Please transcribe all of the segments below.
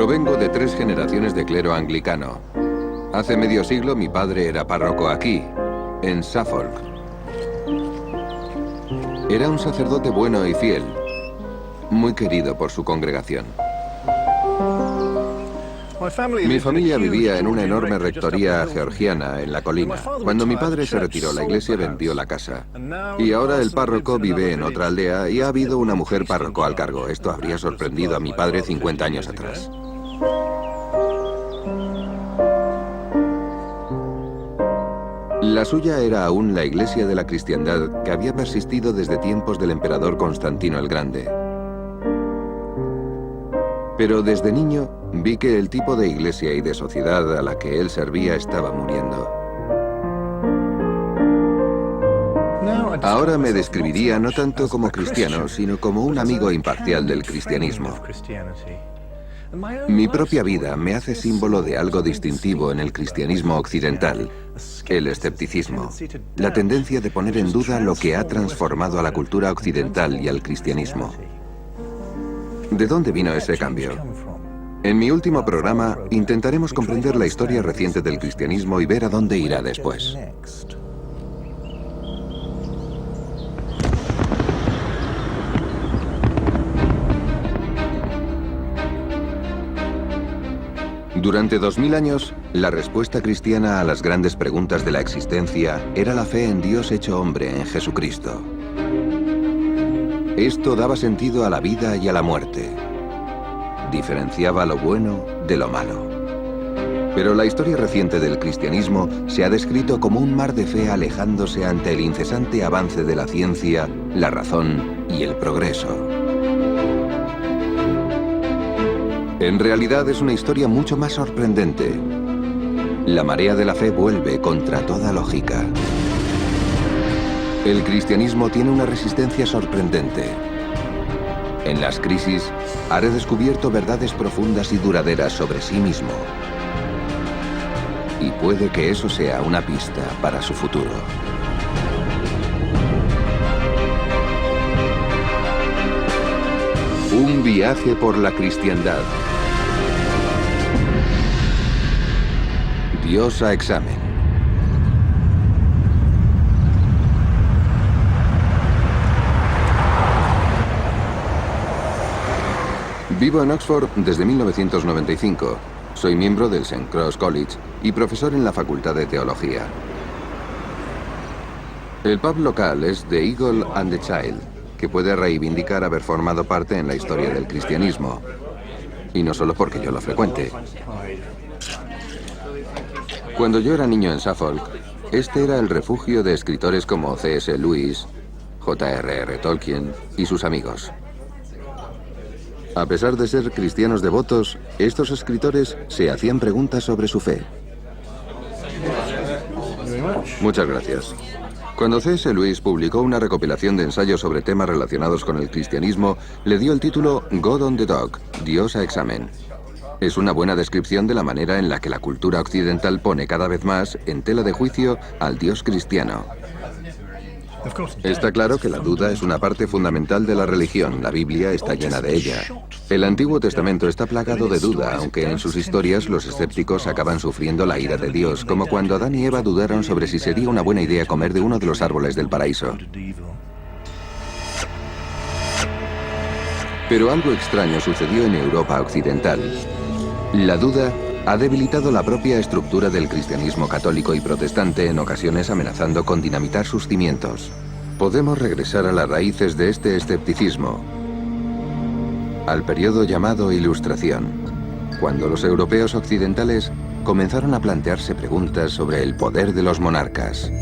Provengo de 3 generaciones de clero anglicano. Hace medio siglo mi padre era párroco aquí, en Suffolk. Era un sacerdote bueno y fiel, muy querido por su congregación. Mi familia vivía en una enorme rectoría georgiana en la colina. Cuando mi padre se retiró, la iglesia vendió la casa. Y ahora el párroco vive en otra aldea y ha habido una mujer párroco al cargo. Esto habría sorprendido a mi padre 50 años atrás. La suya era aún la iglesia de la cristiandad que había persistido desde tiempos del emperador Constantino el Grande. Pero desde niño vi que el tipo de iglesia y de sociedad a la que él servía estaba muriendo. Ahora me describiría no tanto como cristiano, sino como un amigo imparcial del cristianismo. Mi propia vida me hace símbolo de algo distintivo en el cristianismo occidental, el escepticismo, la tendencia de poner en duda lo que ha transformado a la cultura occidental y al cristianismo. ¿De dónde vino ese cambio? En mi último programa intentaremos comprender la historia reciente del cristianismo y ver a dónde irá después. Durante 2000 años, la respuesta cristiana a las grandes preguntas de la existencia era la fe en Dios hecho hombre, en Jesucristo. Esto daba sentido a la vida y a la muerte. Diferenciaba lo bueno de lo malo. Pero la historia reciente del cristianismo se ha descrito como un mar de fe alejándose ante el incesante avance de la ciencia, la razón y el progreso. En realidad es una historia mucho más sorprendente. La marea de la fe vuelve contra toda lógica. El cristianismo tiene una resistencia sorprendente. En las crisis, ha redescubierto verdades profundas y duraderas sobre sí mismo. Y puede que eso sea una pista para su futuro. Un viaje por la cristiandad. Dios a examen. Vivo en Oxford desde 1995. Soy miembro del St. Cross College y profesor en la Facultad de Teología. El pub local es The Eagle and the Child, que puede reivindicar haber formado parte en la historia del cristianismo. Y no solo porque yo lo frecuente. Cuando yo era niño en Suffolk, este era el refugio de escritores como C.S. Lewis, J.R.R. Tolkien y sus amigos. A pesar de ser cristianos devotos, estos escritores se hacían preguntas sobre su fe. Muchas gracias. Cuando C.S. Lewis publicó una recopilación de ensayos sobre temas relacionados con el cristianismo, le dio el título God on the Dock, Dios a examen. Es una buena descripción de la manera en la que la cultura occidental pone cada vez más en tela de juicio al Dios cristiano. Está claro que la duda es una parte fundamental de la religión. La Biblia está llena de ella. El Antiguo Testamento está plagado de duda, aunque en sus historias los escépticos acaban sufriendo la ira de Dios, como cuando Adán y Eva dudaron sobre si sería una buena idea comer de uno de los árboles del paraíso. Pero algo extraño sucedió en Europa occidental. La duda ha debilitado la propia estructura del cristianismo católico y protestante, en ocasiones amenazando con dinamitar sus cimientos. Podemos regresar a las raíces de este escepticismo, al periodo llamado Ilustración, cuando los europeos occidentales comenzaron a plantearse preguntas sobre el poder de los monarcas,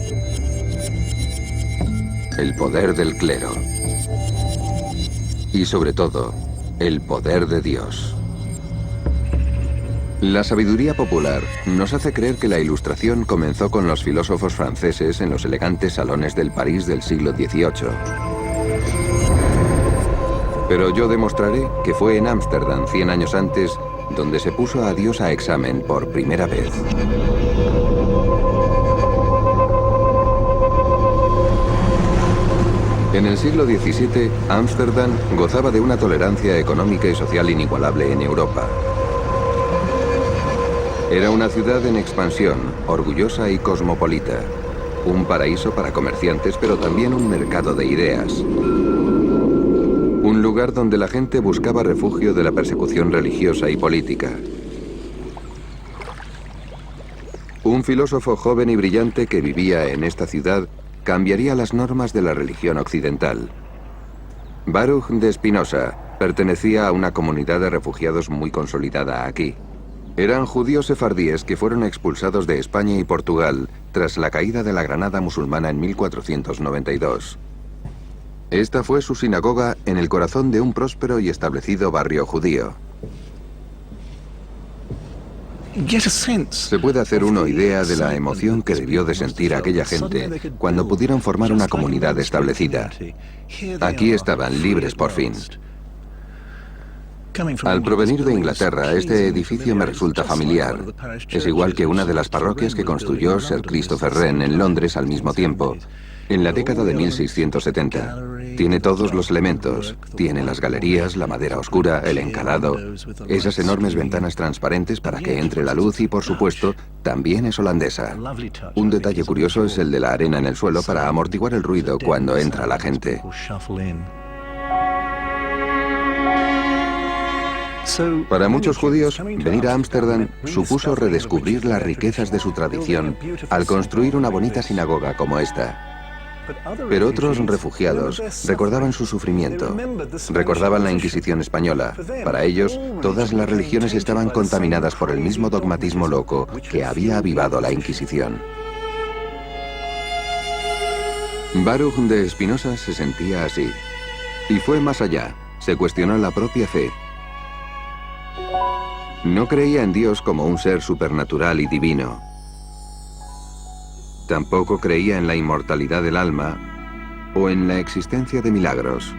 el poder del clero y, sobre todo, el poder de Dios. La sabiduría popular nos hace creer que la Ilustración comenzó con los filósofos franceses en los elegantes salones del París del siglo XVIII. Pero yo demostraré que fue en Ámsterdam 100 años antes donde se puso a Dios a examen por primera vez. En el siglo XVII, Ámsterdam gozaba de una tolerancia económica y social inigualable en Europa. Era una ciudad en expansión, orgullosa y cosmopolita. Un paraíso para comerciantes, pero también un mercado de ideas. Un lugar donde la gente buscaba refugio de la persecución religiosa y política. Un filósofo joven y brillante que vivía en esta ciudad cambiaría las normas de la religión occidental. Baruch de Spinoza pertenecía a una comunidad de refugiados muy consolidada aquí. Eran judíos sefardíes que fueron expulsados de España y Portugal tras la caída de la Granada musulmana en 1492. Esta fue su sinagoga en el corazón de un próspero y establecido barrio judío. Se puede hacer una idea de la emoción que debió de sentir aquella gente cuando pudieron formar una comunidad establecida. Aquí estaban libres por fin. Al provenir de Inglaterra, este edificio me resulta familiar. Es igual que una de las parroquias que construyó Sir Christopher Wren en Londres al mismo tiempo, en la década de 1670. Tiene todos los elementos. Tiene las galerías, la madera oscura, el encalado, esas enormes ventanas transparentes para que entre la luz y, por supuesto, también es holandesa. Un detalle curioso es el de la arena en el suelo para amortiguar el ruido cuando entra la gente. Para muchos judíos, venir a Ámsterdam supuso redescubrir las riquezas de su tradición al construir una bonita sinagoga como esta. Pero otros refugiados recordaban su sufrimiento, recordaban la Inquisición española. Para ellos, todas las religiones estaban contaminadas por el mismo dogmatismo loco que había avivado la Inquisición. Baruch de Spinoza se sentía así. Y fue más allá, se cuestionó la propia fe. No creía en Dios como un ser supernatural y divino. Tampoco creía en la inmortalidad del alma o en la existencia de milagros.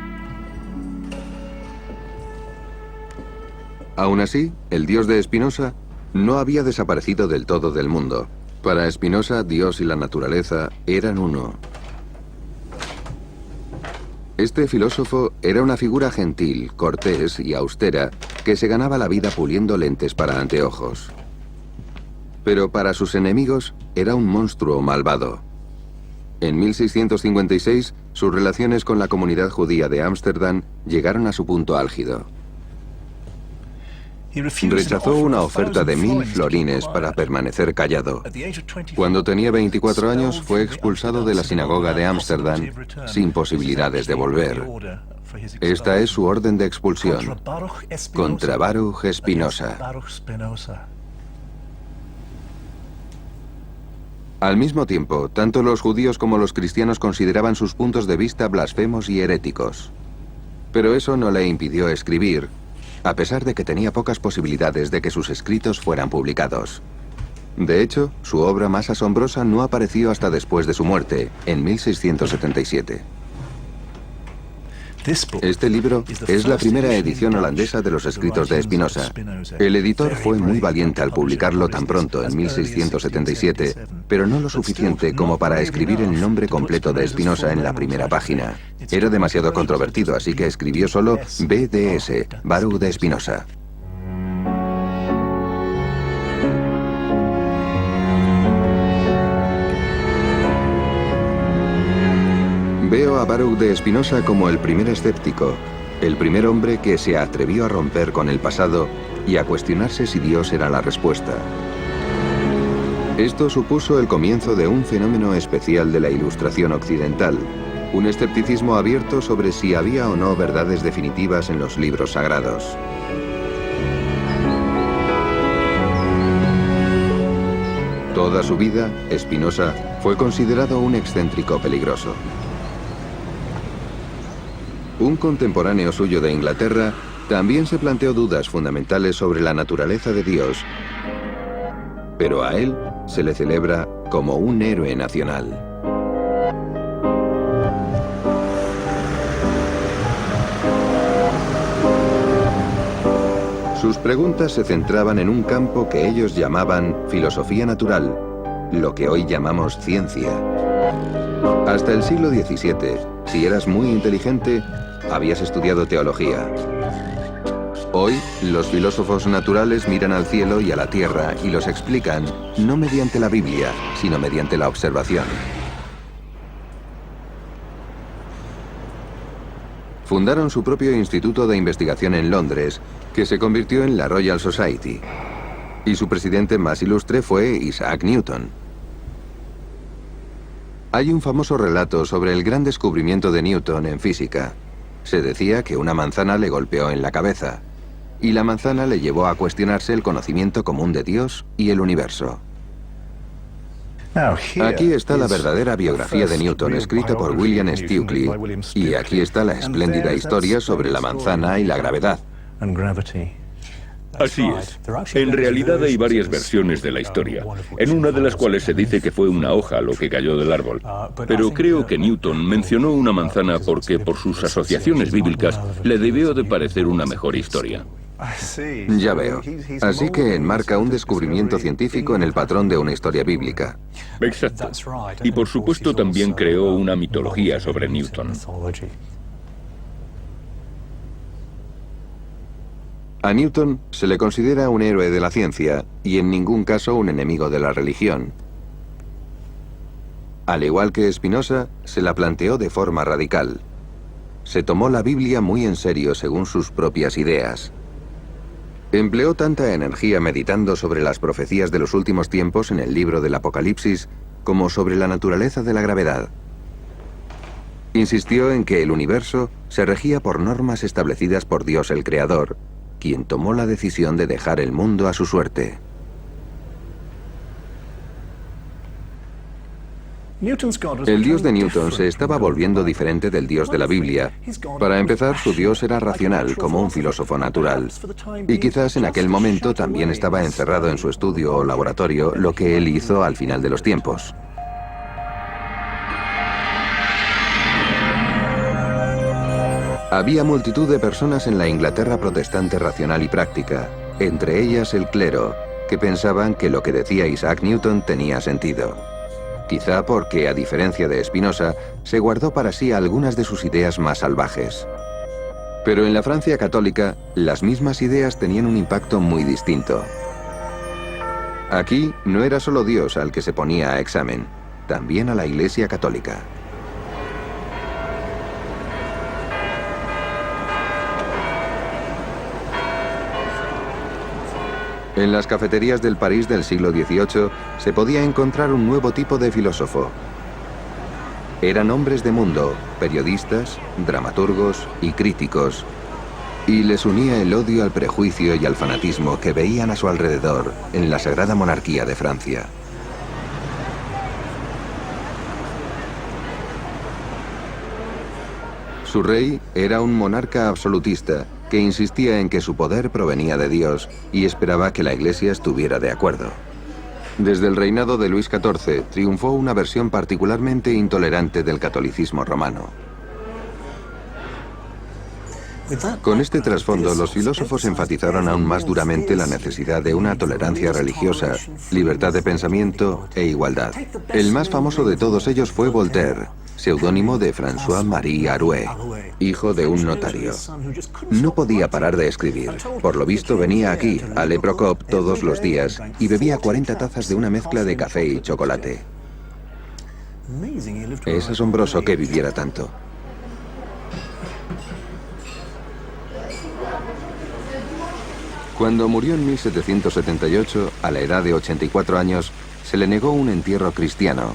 Aún así, el Dios de Spinoza no había desaparecido del todo del mundo. Para Spinoza, Dios y la naturaleza eran uno. Este filósofo era una figura gentil, cortés y austera que se ganaba la vida puliendo lentes para anteojos. Pero para sus enemigos era un monstruo malvado. En 1656, sus relaciones con la comunidad judía de Ámsterdam llegaron a su punto álgido. Rechazó una oferta de 1000 florines para permanecer callado. Cuando tenía 24 años, fue expulsado de la sinagoga de Ámsterdam sin posibilidades de volver. Esta es su orden de expulsión, contra Baruch Spinoza. Al mismo tiempo, tanto los judíos como los cristianos consideraban sus puntos de vista blasfemos y heréticos. Pero eso no le impidió escribir, a pesar de que tenía pocas posibilidades de que sus escritos fueran publicados. De hecho, su obra más asombrosa no apareció hasta después de su muerte, en 1677. Este libro es la primera edición holandesa de los escritos de Spinoza. El editor fue muy valiente al publicarlo tan pronto, en 1677, pero no lo suficiente como para escribir el nombre completo de Spinoza en la primera página. Era demasiado controvertido, así que escribió solo BDS, Baruch de Spinoza. Veo a Baruch de Spinoza como el primer escéptico, el primer hombre que se atrevió a romper con el pasado y a cuestionarse si Dios era la respuesta. Esto supuso el comienzo de un fenómeno especial de la Ilustración occidental, un escepticismo abierto sobre si había o no verdades definitivas en los libros sagrados. Toda su vida, Spinoza fue considerado un excéntrico peligroso. Un contemporáneo suyo de Inglaterra también se planteó dudas fundamentales sobre la naturaleza de Dios, pero a él se le celebra como un héroe nacional. Sus preguntas se centraban en un campo que ellos llamaban filosofía natural, lo que hoy llamamos ciencia. Hasta el siglo XVII, si eras muy inteligente, habías estudiado teología. Hoy, los filósofos naturales miran al cielo y a la tierra y los explican no mediante la Biblia, sino mediante la observación. Fundaron su propio instituto de investigación en Londres, que se convirtió en la Royal Society. Y su presidente más ilustre fue Isaac Newton. Hay un famoso relato sobre el gran descubrimiento de Newton en física. Se decía que una manzana le golpeó en la cabeza, y la manzana le llevó a cuestionarse el conocimiento común de Dios y el universo. Aquí está la verdadera biografía de Newton, escrita por William Stukeley, y aquí está la espléndida historia sobre la manzana y la gravedad. Así es. En realidad hay varias versiones de la historia, en una de las cuales se dice que fue una hoja lo que cayó del árbol. Pero creo que Newton mencionó una manzana porque por sus asociaciones bíblicas le debió de parecer una mejor historia. Ya veo. Así que enmarca un descubrimiento científico en el patrón de una historia bíblica. Exacto. Y por supuesto también creó una mitología sobre Newton. A Newton se le considera un héroe de la ciencia y en ningún caso un enemigo de la religión. Al igual que Spinoza, se la planteó de forma radical. Se tomó la Biblia muy en serio según sus propias ideas. Empleó tanta energía meditando sobre las profecías de los últimos tiempos en el libro del Apocalipsis como sobre la naturaleza de la gravedad. Insistió en que el universo se regía por normas establecidas por Dios el Creador, quien tomó la decisión de dejar el mundo a su suerte. El Dios de Newton se estaba volviendo diferente del Dios de la Biblia. Para empezar, su Dios era racional, como un filósofo natural. Y quizás en aquel momento también estaba encerrado en su estudio o laboratorio, lo que él hizo al final de los tiempos. Había multitud de personas en la Inglaterra protestante racional y práctica, entre ellas el clero, que pensaban que lo que decía Isaac Newton tenía sentido. Quizá porque, a diferencia de Spinoza, se guardó para sí algunas de sus ideas más salvajes. Pero en la Francia católica, las mismas ideas tenían un impacto muy distinto. Aquí no era solo Dios al que se ponía a examen, también a la Iglesia católica. En las cafeterías del París del siglo XVIII se podía encontrar un nuevo tipo de filósofo. Eran hombres de mundo, periodistas, dramaturgos y críticos, y les unía el odio al prejuicio y al fanatismo que veían a su alrededor en la sagrada monarquía de Francia. Su rey era un monarca absolutista que insistía en que su poder provenía de Dios y esperaba que la Iglesia estuviera de acuerdo. Desde el reinado de Luis XIV triunfó una versión particularmente intolerante del catolicismo romano. Con este trasfondo, los filósofos enfatizaron aún más duramente la necesidad de una tolerancia religiosa, libertad de pensamiento e igualdad. El más famoso de todos ellos fue Voltaire, seudónimo de François-Marie Arouet, hijo de un notario. No podía parar de escribir. Por lo visto venía aquí, a Le Procop, todos los días y bebía 40 tazas de una mezcla de café y chocolate. Es asombroso que viviera tanto. Cuando murió en 1778, a la edad de 84 años, se le negó un entierro cristiano.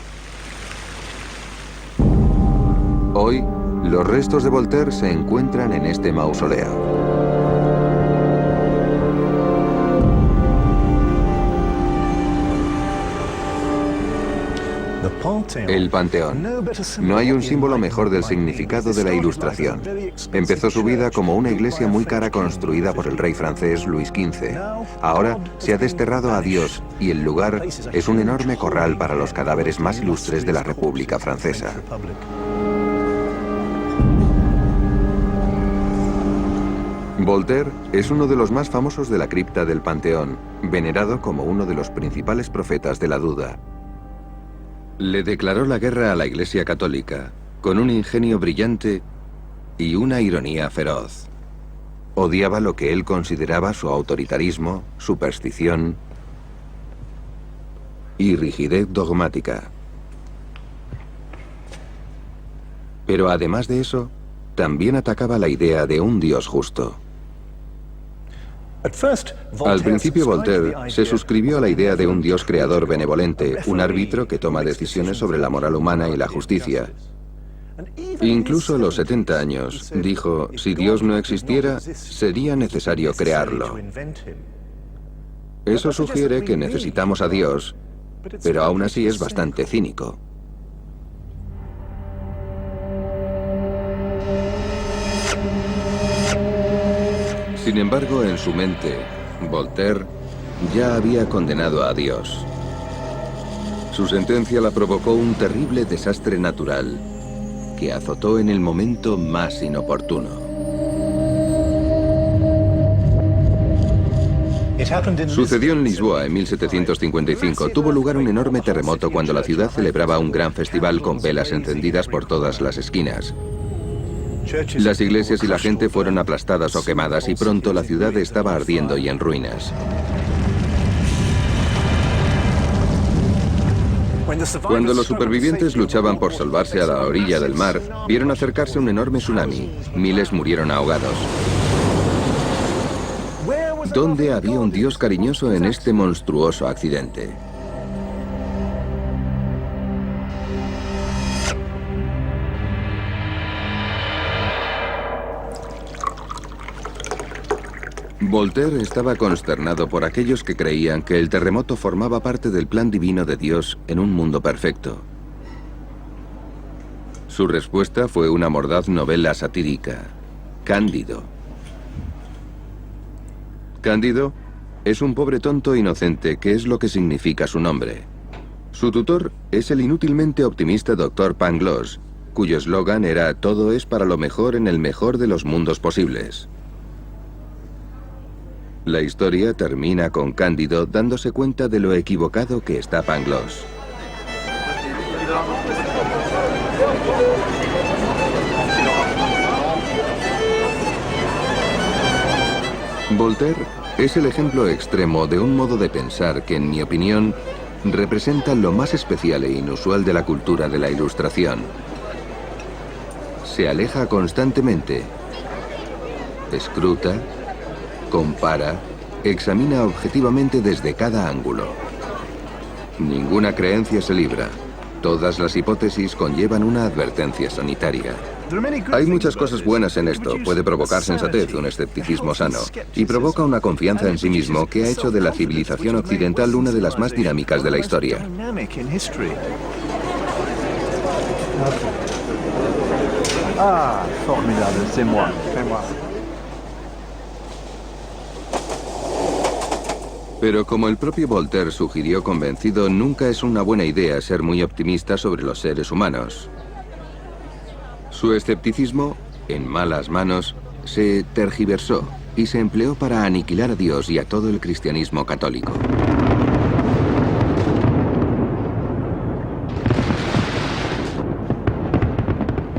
Hoy, los restos de Voltaire se encuentran en este mausoleo. El Panteón. No hay un símbolo mejor del significado de la Ilustración. Empezó su vida como una iglesia muy cara construida por el rey francés Luis XV. Ahora se ha desterrado a Dios y el lugar es un enorme corral para los cadáveres más ilustres de la República Francesa. Voltaire es uno de los más famosos de la cripta del Panteón, venerado como uno de los principales profetas de la duda. Le declaró la guerra a la Iglesia Católica, con un ingenio brillante y una ironía feroz. Odiaba lo que él consideraba su autoritarismo, superstición y rigidez dogmática. Pero además de eso, también atacaba la idea de un Dios justo. Al principio Voltaire se suscribió a la idea de un Dios creador benevolente, un árbitro que toma decisiones sobre la moral humana y la justicia. Incluso a los 70 años, dijo, si Dios no existiera, sería necesario crearlo. Eso sugiere que necesitamos a Dios, pero aún así es bastante cínico. Sin embargo, en su mente, Voltaire ya había condenado a Dios. Su sentencia la provocó un terrible desastre natural que azotó en el momento más inoportuno. Sucedió en Lisboa en 1755. Tuvo lugar un enorme terremoto cuando la ciudad celebraba un gran festival con velas encendidas por todas las esquinas. Las iglesias y la gente fueron aplastadas o quemadas y pronto la ciudad estaba ardiendo y en ruinas. Cuando los supervivientes luchaban por salvarse a la orilla del mar, vieron acercarse un enorme tsunami. Miles murieron ahogados. ¿Dónde había un Dios cariñoso en este monstruoso accidente? Voltaire estaba consternado por aquellos que creían que el terremoto formaba parte del plan divino de Dios en un mundo perfecto. Su respuesta fue una mordaz novela satírica, Cándido. Cándido es un pobre tonto inocente, que es lo que significa su nombre. Su tutor es el inútilmente optimista Dr. Pangloss, cuyo eslogan era «Todo es para lo mejor en el mejor de los mundos posibles». La historia termina con Cándido dándose cuenta de lo equivocado que está Pangloss. Voltaire es el ejemplo extremo de un modo de pensar que, en mi opinión, representa lo más especial e inusual de la cultura de la Ilustración. Se aleja constantemente, escruta, compara, examina objetivamente desde cada ángulo. Ninguna creencia se libra. Todas las hipótesis conllevan una advertencia sanitaria. Hay muchas cosas buenas en esto. Puede provocar sensatez, un escepticismo sano, y provoca una confianza en sí mismo que ha hecho de la civilización occidental una de las más dinámicas de la historia. Ah, formidable, c'est moi. Pero como el propio Voltaire sugirió convencido, nunca es una buena idea ser muy optimista sobre los seres humanos. Su escepticismo, en malas manos, se tergiversó y se empleó para aniquilar a Dios y a todo el cristianismo católico.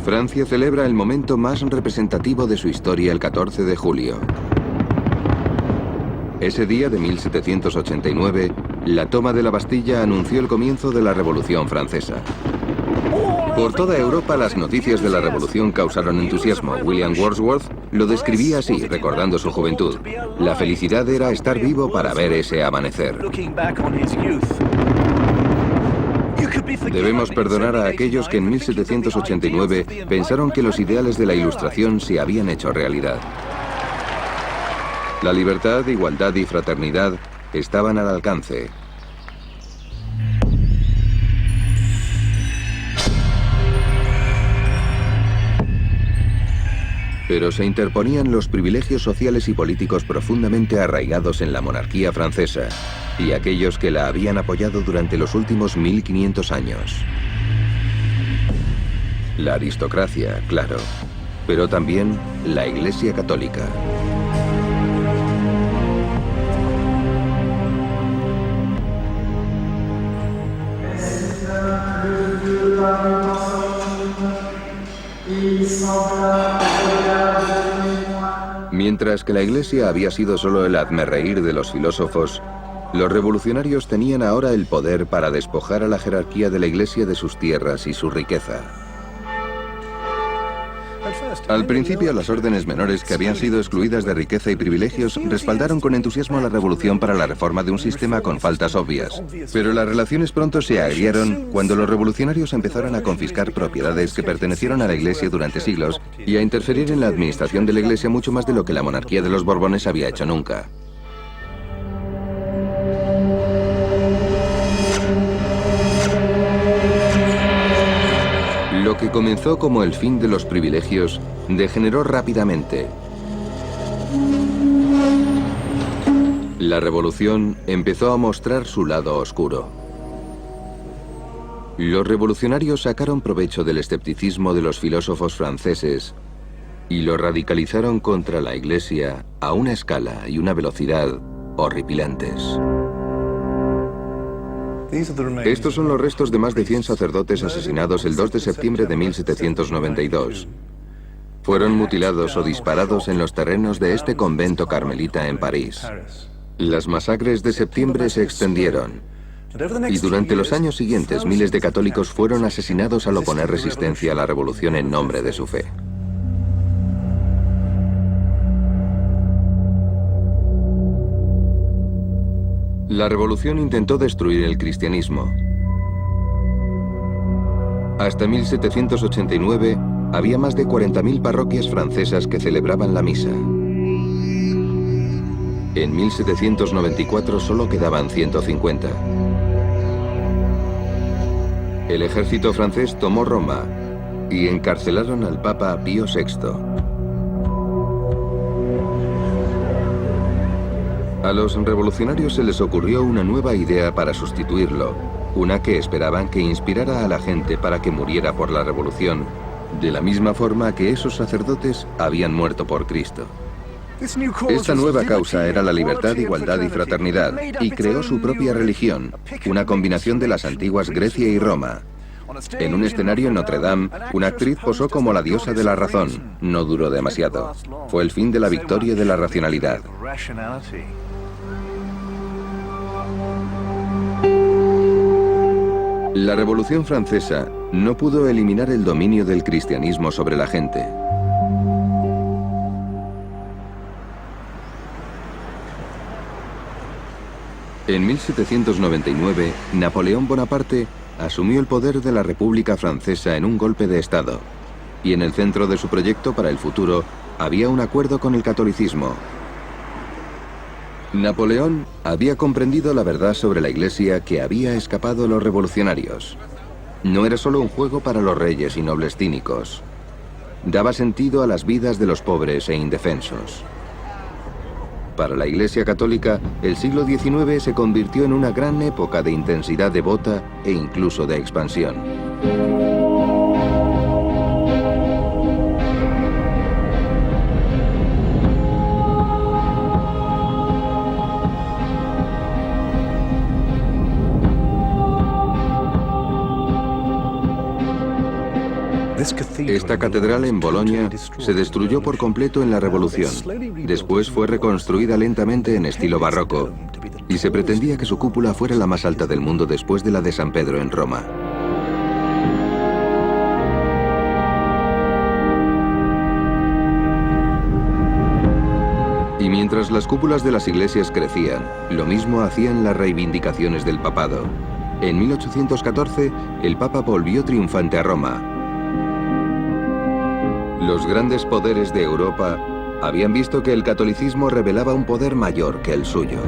Francia celebra el momento más representativo de su historia el 14 de julio. Ese día de 1789, la toma de la Bastilla anunció el comienzo de la Revolución Francesa. Por toda Europa, las noticias de la Revolución causaron entusiasmo. William Wordsworth lo describía así, recordando su juventud. La felicidad era estar vivo para ver ese amanecer. Debemos perdonar a aquellos que en 1789 pensaron que los ideales de la Ilustración se habían hecho realidad. La libertad, igualdad y fraternidad estaban al alcance. Pero se interponían los privilegios sociales y políticos profundamente arraigados en la monarquía francesa y aquellos que la habían apoyado durante los últimos 1500 años. La aristocracia, claro, pero también la Iglesia Católica. Mientras que la Iglesia había sido solo el hazmerreír de los filósofos, los revolucionarios tenían ahora el poder para despojar a la jerarquía de la Iglesia de sus tierras y su riqueza. Al principio, las órdenes menores que habían sido excluidas de riqueza y privilegios respaldaron con entusiasmo la revolución para la reforma de un sistema con faltas obvias. Pero las relaciones pronto se agriaron cuando los revolucionarios empezaron a confiscar propiedades que pertenecieron a la Iglesia durante siglos y a interferir en la administración de la Iglesia mucho más de lo que la monarquía de los Borbones había hecho nunca. Lo que comenzó como el fin de los privilegios degeneró rápidamente. La revolución empezó a mostrar su lado oscuro. Los revolucionarios sacaron provecho del escepticismo de los filósofos franceses y lo radicalizaron contra la Iglesia a una escala y una velocidad horripilantes. Estos son los restos de más de 100 sacerdotes asesinados el 2 de septiembre de 1792. Fueron mutilados o disparados en los terrenos de este convento carmelita en París. Las masacres de septiembre se extendieron y durante los años siguientes miles de católicos fueron asesinados al oponer resistencia a la revolución en nombre de su fe. La revolución intentó destruir el cristianismo. Hasta 1789 había más de 40.000 parroquias francesas que celebraban la misa. En 1794 solo quedaban 150. El ejército francés tomó Roma y encarcelaron al Papa Pío VI. A los revolucionarios se les ocurrió una nueva idea para sustituirlo, una que esperaban que inspirara a la gente para que muriera por la revolución, de la misma forma que esos sacerdotes habían muerto por Cristo. Esta nueva causa era la libertad, igualdad y fraternidad, y creó su propia religión, una combinación de las antiguas Grecia y Roma. En un escenario en Notre Dame, una actriz posó como la diosa de la razón. No duró demasiado. Fue el fin de la victoria de la racionalidad. La Revolución Francesa no pudo eliminar el dominio del cristianismo sobre la gente. En 1799, Napoleón Bonaparte asumió el poder de la República Francesa en un golpe de Estado, y en el centro de su proyecto para el futuro había un acuerdo con el catolicismo. Napoleón había comprendido la verdad sobre la Iglesia que había escapado a los revolucionarios. No era solo un juego para los reyes y nobles cínicos. Daba sentido a las vidas de los pobres e indefensos. Para la Iglesia Católica, el siglo XIX se convirtió en una gran época de intensidad devota e incluso de expansión. Esta catedral en Bolonia se destruyó por completo en la Revolución. Después fue reconstruida lentamente en estilo barroco y se pretendía que su cúpula fuera la más alta del mundo después de la de San Pedro en Roma. Y mientras las cúpulas de las iglesias crecían, lo mismo hacían las reivindicaciones del papado. En 1814, el Papa volvió triunfante a Roma. Los grandes poderes de Europa habían visto que el catolicismo revelaba un poder mayor que el suyo.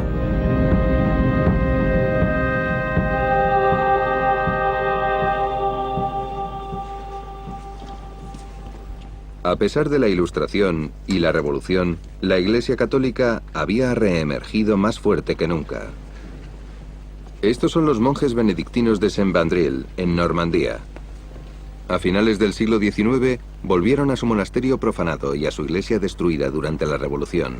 A pesar de la Ilustración y la Revolución, la Iglesia Católica había reemergido más fuerte que nunca. Estos son los monjes benedictinos de Saint-Vandril, en Normandía. A finales del siglo XIX, volvieron a su monasterio profanado y a su iglesia destruida durante la Revolución.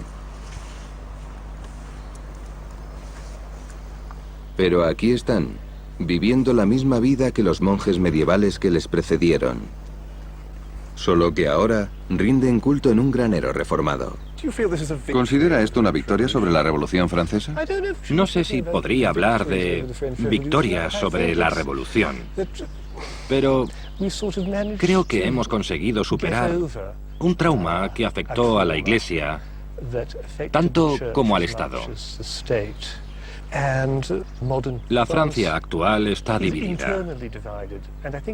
Pero aquí están, viviendo la misma vida que los monjes medievales que les precedieron. Solo que ahora rinden culto en un granero reformado. ¿Considera esto una victoria sobre la Revolución Francesa? No sé si podría hablar de victoria sobre la revolución, pero creo que hemos conseguido superar un trauma que afectó a la Iglesia tanto como al Estado. La Francia actual está dividida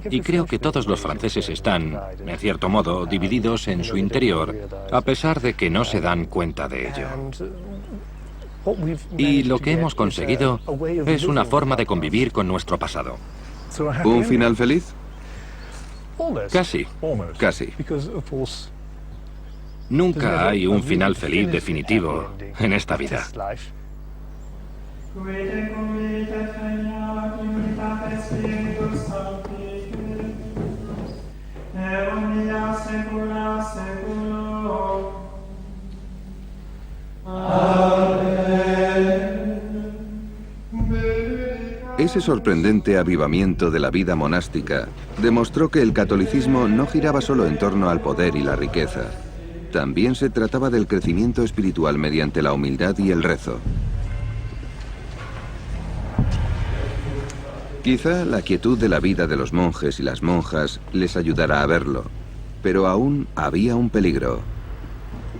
y creo que todos los franceses están, en cierto modo, divididos en su interior, a pesar de que no se dan cuenta de ello. Y lo que hemos conseguido es una forma de convivir con nuestro pasado. ¿Un final feliz? Casi. Casi. Nunca hay un final feliz definitivo en esta vida. Ese sorprendente avivamiento de la vida monástica demostró que el catolicismo no giraba solo en torno al poder y la riqueza. También se trataba del crecimiento espiritual mediante la humildad y el rezo. Quizá la quietud de la vida de los monjes y las monjas les ayudará a verlo, pero aún había un peligro: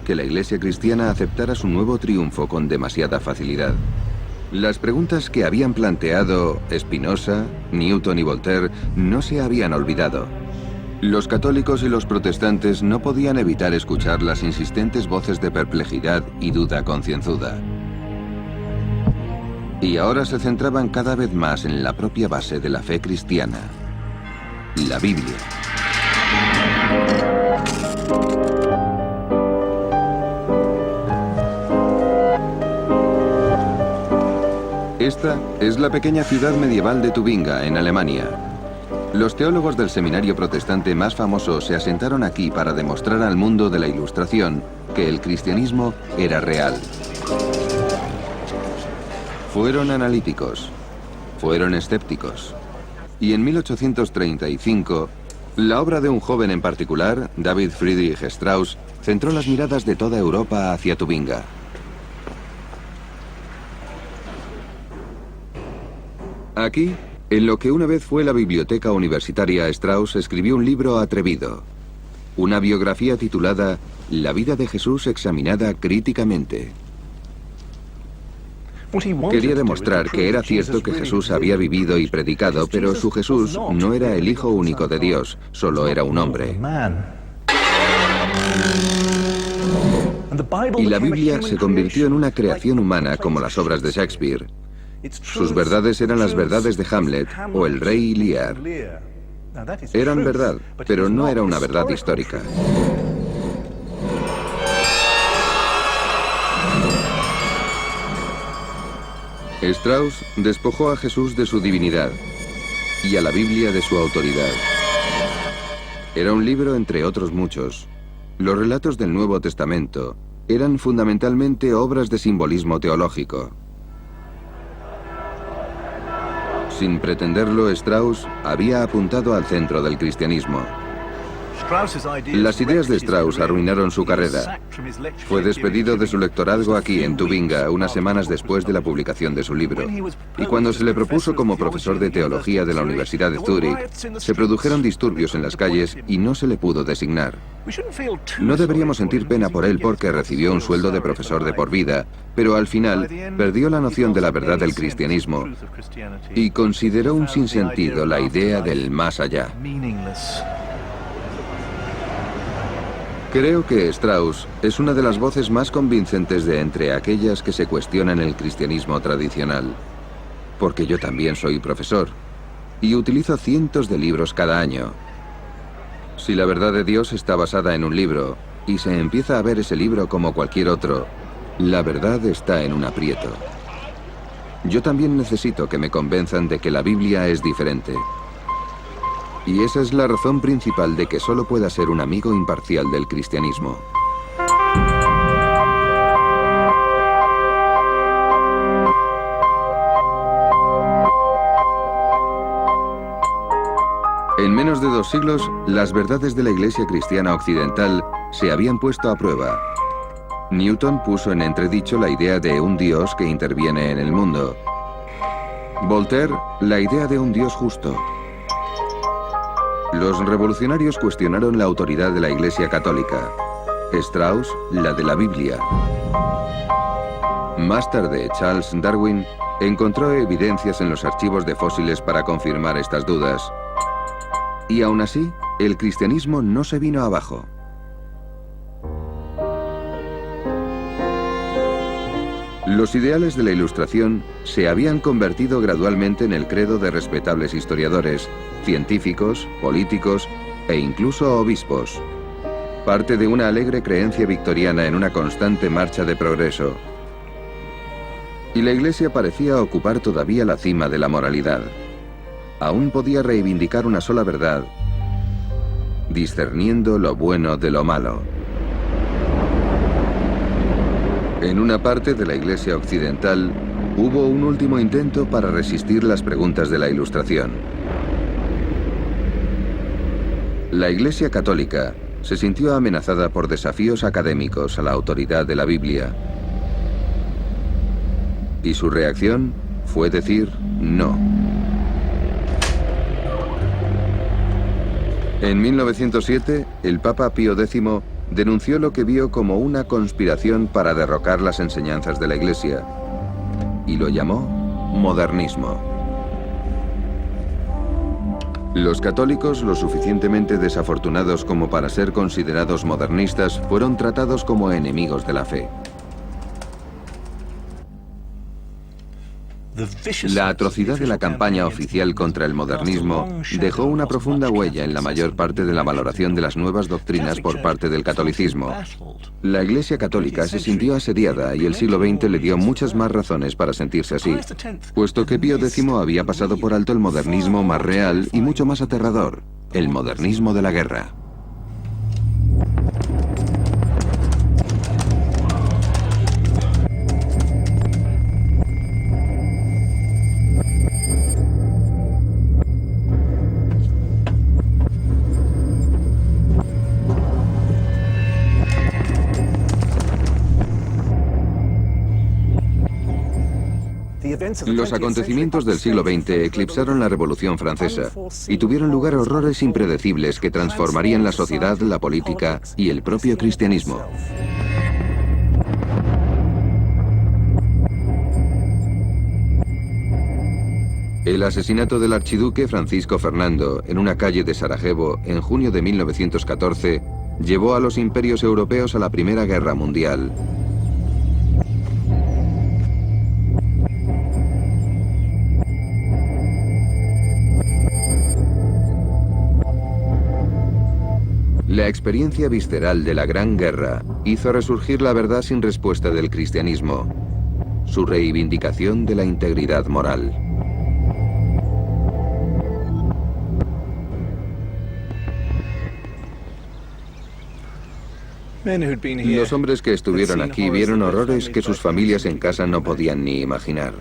que la Iglesia cristiana aceptara su nuevo triunfo con demasiada facilidad. Las preguntas que habían planteado Spinoza, Newton y Voltaire no se habían olvidado. Los católicos y los protestantes no podían evitar escuchar las insistentes voces de perplejidad y duda concienzuda. Y ahora se centraban cada vez más en la propia base de la fe cristiana: la Biblia. Esta es la pequeña ciudad medieval de Tubinga, en Alemania. Los teólogos del seminario protestante más famoso se asentaron aquí para demostrar al mundo de la Ilustración que el cristianismo era real. Fueron analíticos, fueron escépticos. Y en 1835, la obra de un joven en particular, David Friedrich Strauss, centró las miradas de toda Europa hacia Tubinga. Aquí, en lo que una vez fue la biblioteca universitaria, Strauss escribió un libro atrevido, una biografía titulada La vida de Jesús examinada críticamente. Quería demostrar que era cierto que Jesús había vivido y predicado, pero su Jesús no era el Hijo único de Dios, solo era un hombre. Y la Biblia se convirtió en una creación humana como las obras de Shakespeare. Sus verdades eran las verdades de Hamlet o el rey Lear. Eran verdad, pero no era una verdad histórica. Strauss despojó a Jesús de su divinidad y a la Biblia de su autoridad. Era un libro entre otros muchos. Los relatos del Nuevo Testamento eran fundamentalmente obras de simbolismo teológico. Sin pretenderlo, Strauss había apuntado al centro del cristianismo. Las ideas de Strauss arruinaron su carrera. Fue despedido de su lectorado aquí en Tubinga unas semanas después de la publicación de su libro. Y cuando se le propuso como profesor de teología de la Universidad de Zúrich, se produjeron disturbios en las calles y no se le pudo designar. No deberíamos sentir pena por él porque recibió un sueldo de profesor de por vida, pero al final perdió la noción de la verdad del cristianismo y consideró un sinsentido la idea del más allá. Creo que Strauss es una de las voces más convincentes de entre aquellas que se cuestionan el cristianismo tradicional. Porque yo también soy profesor y utilizo cientos de libros cada año. Si la verdad de Dios está basada en un libro y se empieza a ver ese libro como cualquier otro, la verdad está en un aprieto. Yo también necesito que me convenzan de que la Biblia es diferente. Y esa es la razón principal de que solo pueda ser un amigo imparcial del cristianismo. En menos de 2 siglos, las verdades de la Iglesia cristiana occidental se habían puesto a prueba. Newton puso en entredicho la idea de un Dios que interviene en el mundo. Voltaire, la idea de un Dios justo. Los revolucionarios cuestionaron la autoridad de la Iglesia Católica. Strauss, la de la Biblia. Más tarde, Charles Darwin encontró evidencias en los archivos de fósiles para confirmar estas dudas. Y aún así, el cristianismo no se vino abajo. Los ideales de la Ilustración se habían convertido gradualmente en el credo de respetables historiadores, científicos, políticos e incluso obispos. Parte de una alegre creencia victoriana en una constante marcha de progreso. Y la Iglesia parecía ocupar todavía la cima de la moralidad. Aún podía reivindicar una sola verdad, discerniendo lo bueno de lo malo. En una parte de la Iglesia occidental, hubo un último intento para resistir las preguntas de la Ilustración. La Iglesia Católica se sintió amenazada por desafíos académicos a la autoridad de la Biblia. Y su reacción fue decir no. En 1907, el Papa Pío X denunció lo que vio como una conspiración para derrocar las enseñanzas de la Iglesia y lo llamó modernismo. Los católicos, lo suficientemente desafortunados como para ser considerados modernistas, fueron tratados como enemigos de la fe. La atrocidad de la campaña oficial contra el modernismo dejó una profunda huella en la mayor parte de la valoración de las nuevas doctrinas por parte del catolicismo. La Iglesia Católica se sintió asediada y el siglo XX le dio muchas más razones para sentirse así, puesto que Pío X había pasado por alto el modernismo más real y mucho más aterrador, el modernismo de la guerra. Los acontecimientos del siglo XX eclipsaron la Revolución Francesa y tuvieron lugar horrores impredecibles que transformarían la sociedad, la política y el propio cristianismo. El asesinato del archiduque Francisco Fernando en una calle de Sarajevo en junio de 1914 llevó a los imperios europeos a la Primera Guerra Mundial. La experiencia visceral de la Gran Guerra hizo resurgir la verdad sin respuesta del cristianismo, su reivindicación de la integridad moral. Los hombres que estuvieron aquí vieron horrores que sus familias en casa no podían ni imaginar.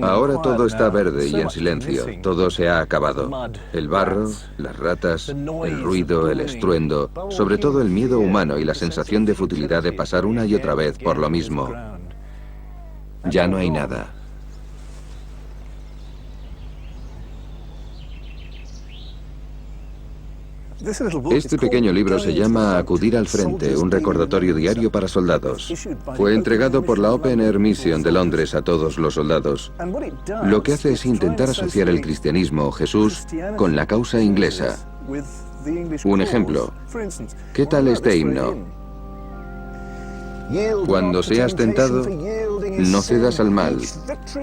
Ahora todo está verde y en silencio, todo se ha acabado. El barro, las ratas, el ruido, el estruendo, sobre todo el miedo humano y la sensación de futilidad de pasar una y otra vez por lo mismo. Ya no hay nada. Este pequeño libro se llama Acudir al frente, un recordatorio diario para soldados. Fue entregado por la Open Air Mission de Londres a todos los soldados. Lo que hace es intentar asociar el cristianismo o Jesús con la causa inglesa. Un ejemplo, ¿qué tal este himno? Cuando seas tentado, no cedas al mal,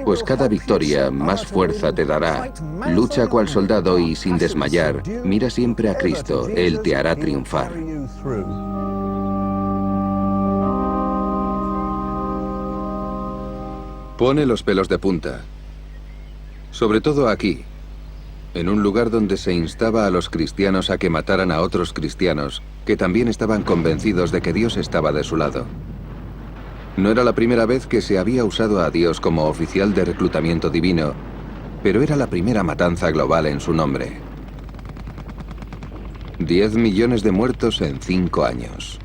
pues cada victoria más fuerza te dará. Lucha cual soldado y sin desmayar, mira siempre a Cristo, Él te hará triunfar. Pone los pelos de punta, sobre todo aquí, en un lugar donde se instaba a los cristianos a que mataran a otros cristianos, que también estaban convencidos de que Dios estaba de su lado. No era la primera vez que se había usado a Dios como oficial de reclutamiento divino, pero era la primera matanza global en su nombre. 10 millones de muertos en 5 años.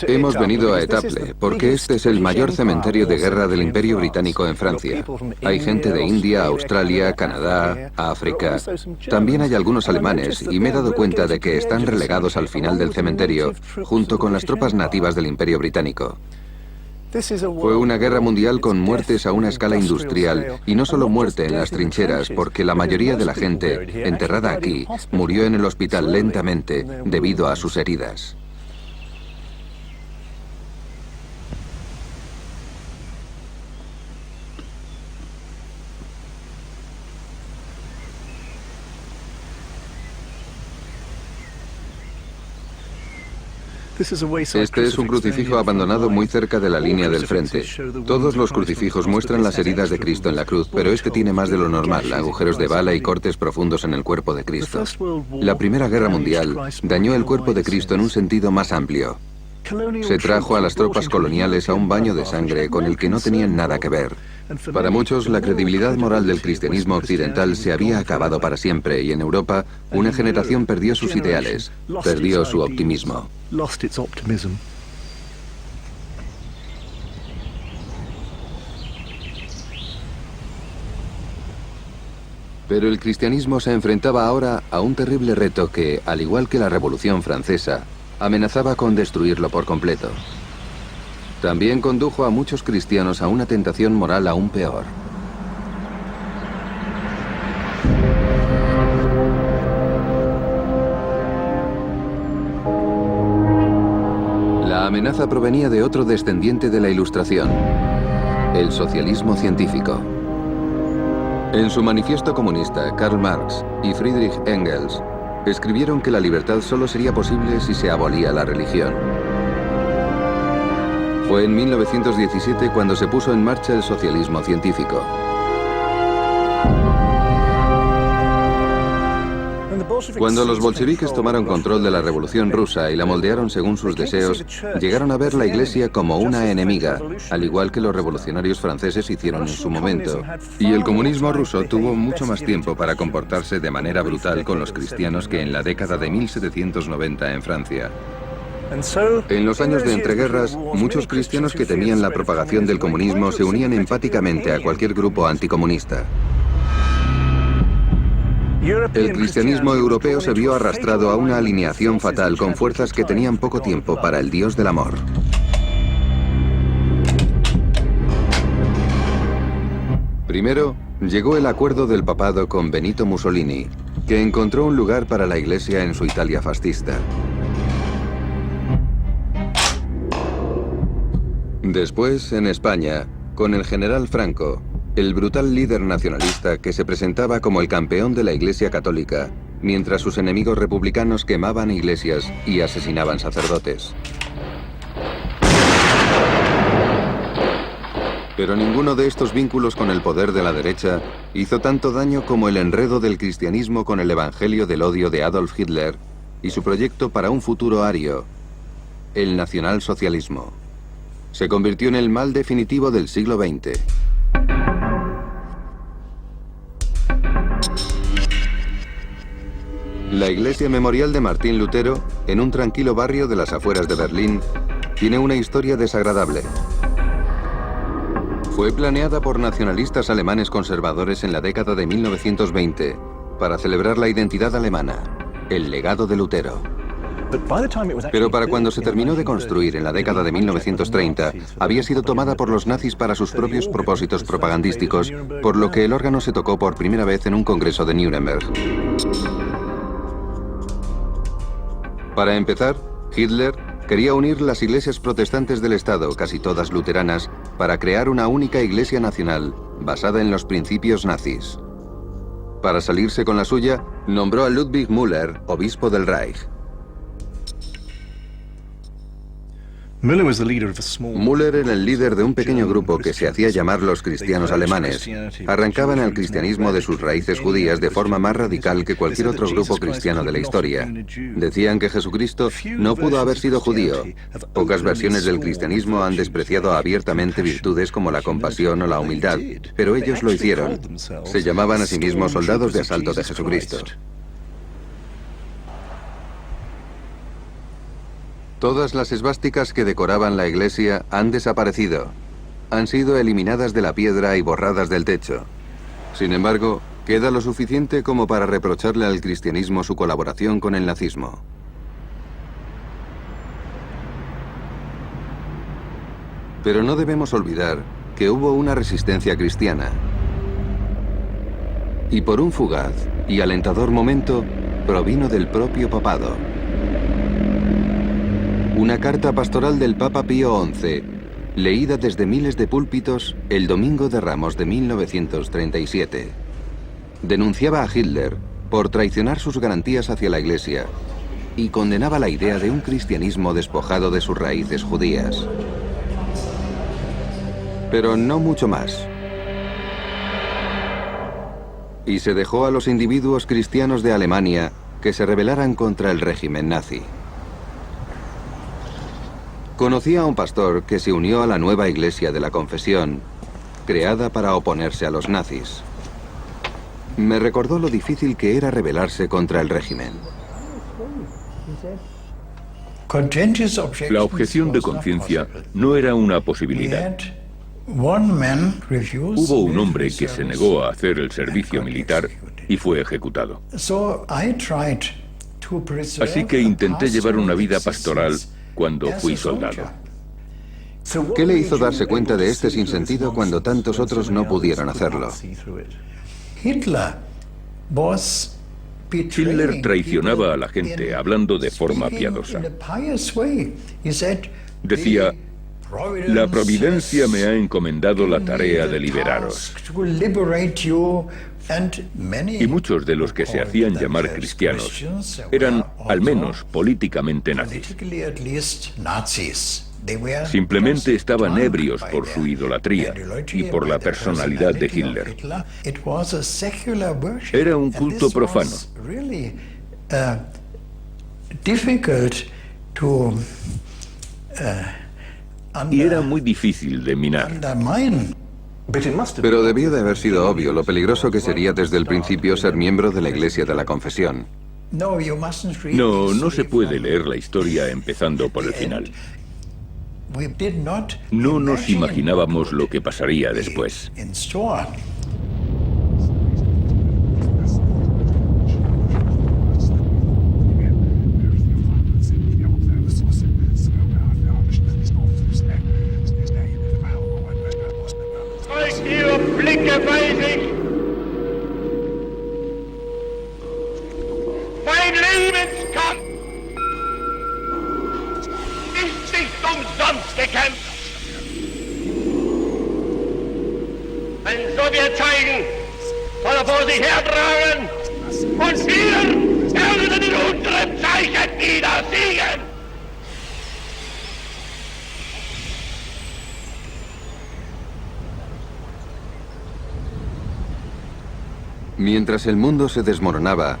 Hemos venido a Étaples porque este es el mayor cementerio de guerra del Imperio Británico en Francia. Hay gente de India, Australia, Canadá, África. También hay algunos alemanes y me he dado cuenta de que están relegados al final del cementerio junto con las tropas nativas del Imperio Británico. Fue una guerra mundial con muertes a una escala industrial, y no solo muerte en las trincheras, porque la mayoría de la gente enterrada aquí murió en el hospital lentamente debido a sus heridas. Este es un crucifijo abandonado muy cerca de la línea del frente. Todos los crucifijos muestran las heridas de Cristo en la cruz, pero este tiene más de lo normal, agujeros de bala y cortes profundos en el cuerpo de Cristo. La Primera Guerra Mundial dañó el cuerpo de Cristo en un sentido más amplio. Se trajo a las tropas coloniales a un baño de sangre con el que no tenían nada que ver. Para muchos, la credibilidad moral del cristianismo occidental se había acabado para siempre y en Europa, una generación perdió sus ideales, perdió su optimismo. Pero el cristianismo se enfrentaba ahora a un terrible reto que, al igual que la Revolución Francesa, amenazaba con destruirlo por completo. También condujo a muchos cristianos a una tentación moral aún peor. La amenaza provenía de otro descendiente de la Ilustración, el socialismo científico. En su manifiesto comunista, Karl Marx y Friedrich Engels escribieron que la libertad solo sería posible si se abolía la religión. Fue en 1917 cuando se puso en marcha el socialismo científico. Cuando los bolcheviques tomaron control de la Revolución Rusa y la moldearon según sus deseos, llegaron a ver la Iglesia como una enemiga, al igual que los revolucionarios franceses hicieron en su momento. Y el comunismo ruso tuvo mucho más tiempo para comportarse de manera brutal con los cristianos que en la década de 1790 en Francia. En los años de entreguerras, muchos cristianos que temían la propagación del comunismo se unían empáticamente a cualquier grupo anticomunista. El cristianismo europeo se vio arrastrado a una alineación fatal con fuerzas que tenían poco tiempo para el Dios del amor. Primero, llegó el acuerdo del papado con Benito Mussolini, que encontró un lugar para la Iglesia en su Italia fascista. Después, en España, con el general Franco, el brutal líder nacionalista que se presentaba como el campeón de la Iglesia Católica, mientras sus enemigos republicanos quemaban iglesias y asesinaban sacerdotes. Pero ninguno de estos vínculos con el poder de la derecha hizo tanto daño como el enredo del cristianismo con el evangelio del odio de Adolf Hitler y su proyecto para un futuro ario, el nacionalsocialismo. Se convirtió en el mal definitivo del siglo XX. La iglesia memorial de Martín Lutero, en un tranquilo barrio de las afueras de Berlín, tiene una historia desagradable. Fue planeada por nacionalistas alemanes conservadores en la década de 1920 para celebrar la identidad alemana, el legado de Lutero. Pero para cuando se terminó de construir en la década de 1930, había sido tomada por los nazis para sus propios propósitos propagandísticos, por lo que el órgano se tocó por primera vez en un congreso de Nuremberg. Para empezar, Hitler quería unir las iglesias protestantes del Estado, casi todas luteranas, para crear una única iglesia nacional, basada en los principios nazis. Para salirse con la suya, nombró a Ludwig Müller obispo del Reich. Müller era el líder de un pequeño grupo que se hacía llamar los cristianos alemanes. Arrancaban el cristianismo de sus raíces judías de forma más radical que cualquier otro grupo cristiano de la historia. Decían que Jesucristo no pudo haber sido judío. Pocas versiones del cristianismo han despreciado abiertamente virtudes como la compasión o la humildad, pero ellos lo hicieron. Se llamaban a sí mismos soldados de asalto de Jesucristo. Todas las esvásticas que decoraban la iglesia han desaparecido. Han sido eliminadas de la piedra y borradas del techo. Sin embargo, queda lo suficiente como para reprocharle al cristianismo su colaboración con el nazismo. Pero no debemos olvidar que hubo una resistencia cristiana. Y por un fugaz y alentador momento, provino del propio papado. Una carta pastoral del Papa Pío XI, leída desde miles de púlpitos el Domingo de Ramos de 1937. Denunciaba a Hitler por traicionar sus garantías hacia la Iglesia y condenaba la idea de un cristianismo despojado de sus raíces judías. Pero no mucho más. Y se dejó a los individuos cristianos de Alemania que se rebelaran contra el régimen nazi. Conocí a un pastor que se unió a la nueva iglesia de la confesión, creada para oponerse a los nazis. Me recordó lo difícil que era rebelarse contra el régimen. La objeción de conciencia no era una posibilidad. Hubo un hombre que se negó a hacer el servicio militar y fue ejecutado. Así que intenté llevar una vida pastoral cuando fui soldado. ¿Qué le hizo darse cuenta de este sinsentido cuando tantos otros no pudieron hacerlo? Hitler traicionaba a la gente hablando de forma piadosa. Decía: la providencia me ha encomendado la tarea de liberaros. Y muchos de los que se hacían llamar cristianos eran, al menos políticamente, nazis. Simplemente estaban ebrios por su idolatría y por la personalidad de Hitler. Era un culto profano. Y era muy difícil de minar. Pero debió de haber sido obvio lo peligroso que sería desde el principio ser miembro de la Iglesia de la Confesión. No, no se puede leer la historia empezando por el final. No nos imaginábamos lo que pasaría después. Mein Lebenskampf ist nicht umsonst gekämpft. Wenn Sowjet zeigen, soll er vor sich hertragen und wir werden in unserem Zeichen wieder siegen. Mientras el mundo se desmoronaba,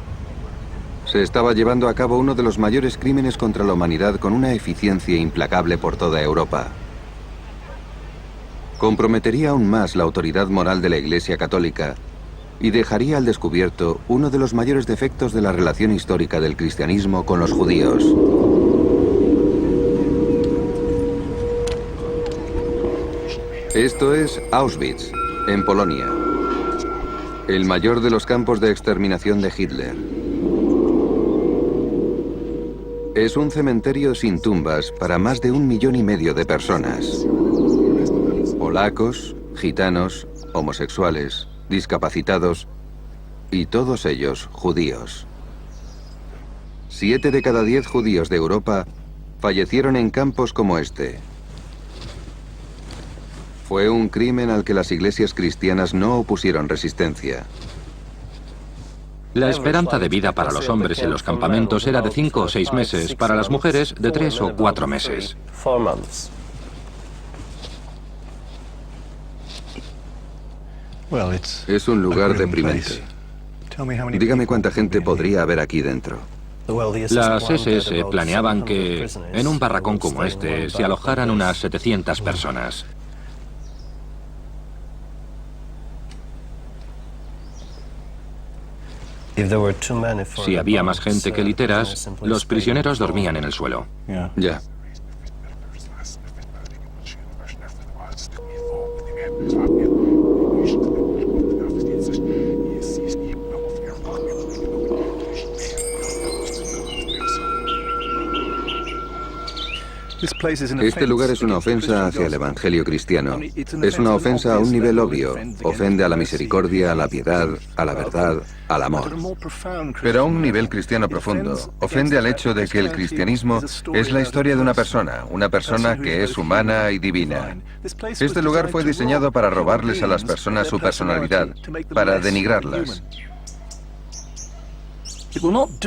se estaba llevando a cabo uno de los mayores crímenes contra la humanidad con una eficiencia implacable por toda Europa. Comprometería aún más la autoridad moral de la Iglesia Católica y dejaría al descubierto uno de los mayores defectos de la relación histórica del cristianismo con los judíos. Esto es Auschwitz, en Polonia, el mayor de los campos de exterminación de Hitler. Es un cementerio sin tumbas para más de 1,5 millones de personas. Polacos, gitanos, homosexuales, discapacitados y todos ellos judíos. 7 de cada 10 judíos de Europa fallecieron en campos como este. Fue un crimen al que las iglesias cristianas no opusieron resistencia. La esperanza de vida para los hombres en los campamentos era de 5 o 6 meses, para las mujeres de 3 o 4 meses. Es un lugar deprimente. Dígame cuánta gente podría haber aquí dentro. Las SS planeaban que en un barracón como este se alojaran unas 700 personas. Si había más gente que literas, los prisioneros dormían en el suelo. Ya. Este lugar es una ofensa hacia el evangelio cristiano. Es una ofensa a un nivel obvio. Ofende a la misericordia, a la piedad, a la verdad, al amor. Pero a un nivel cristiano profundo, ofende al hecho de que el cristianismo es la historia de una persona que es humana y divina. Este lugar fue diseñado para robarles a las personas su personalidad, para denigrarlas.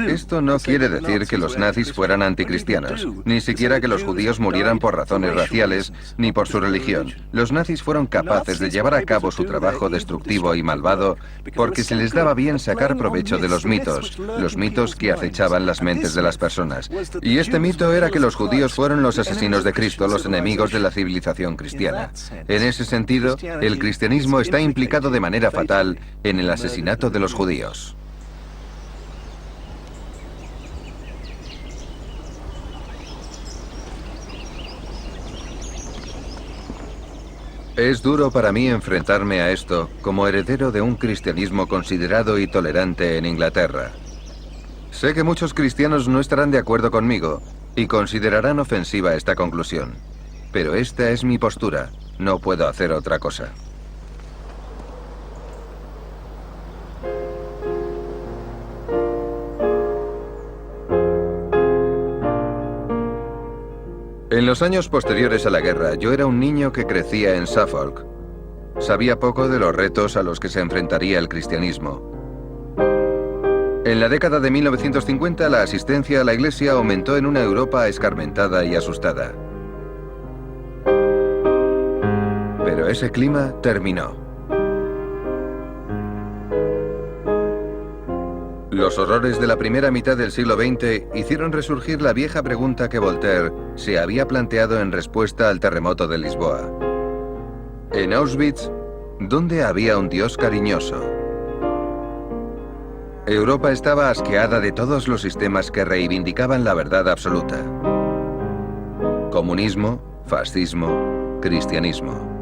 Esto no quiere decir que los nazis fueran anticristianos, ni siquiera que los judíos murieran por razones raciales, ni por su religión. Los nazis fueron capaces de llevar a cabo su trabajo destructivo y malvado porque se les daba bien sacar provecho de los mitos que acechaban las mentes de las personas. Y este mito era que los judíos fueron los asesinos de Cristo, los enemigos de la civilización cristiana. En ese sentido, el cristianismo está implicado de manera fatal en el asesinato de los judíos. Es duro para mí enfrentarme a esto como heredero de un cristianismo considerado y tolerante en Inglaterra. Sé que muchos cristianos no estarán de acuerdo conmigo y considerarán ofensiva esta conclusión. Pero esta es mi postura, no puedo hacer otra cosa. En los años posteriores a la guerra, yo era un niño que crecía en Suffolk. Sabía poco de los retos a los que se enfrentaría el cristianismo. En la década de 1950, la asistencia a la iglesia aumentó en una Europa escarmentada y asustada. Pero ese clima terminó. Los horrores de la primera mitad del siglo XX hicieron resurgir la vieja pregunta que Voltaire se había planteado en respuesta al terremoto de Lisboa. En Auschwitz, ¿dónde había un Dios cariñoso? Europa estaba asqueada de todos los sistemas que reivindicaban la verdad absoluta. Comunismo, fascismo, cristianismo.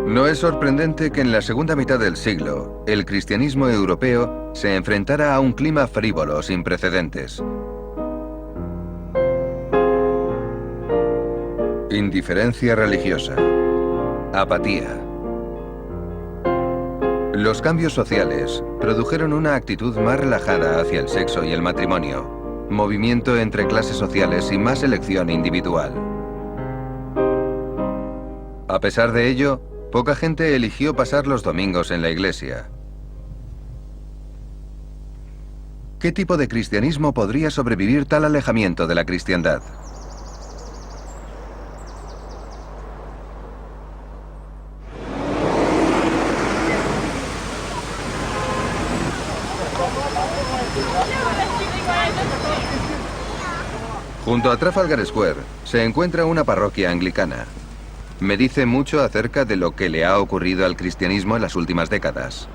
No es sorprendente que en la segunda mitad del siglo, el cristianismo europeo se enfrentara a un clima frívolo sin precedentes. Indiferencia religiosa. Apatía. Los cambios sociales produjeron una actitud más relajada hacia el sexo y el matrimonio, movimiento entre clases sociales y más elección individual. A pesar de ello, poca gente eligió pasar los domingos en la iglesia. ¿Qué tipo de cristianismo podría sobrevivir tal alejamiento de la cristiandad? Junto a Trafalgar Square se encuentra una parroquia anglicana. Me dice mucho acerca de lo que le ha ocurrido al cristianismo en las últimas décadas.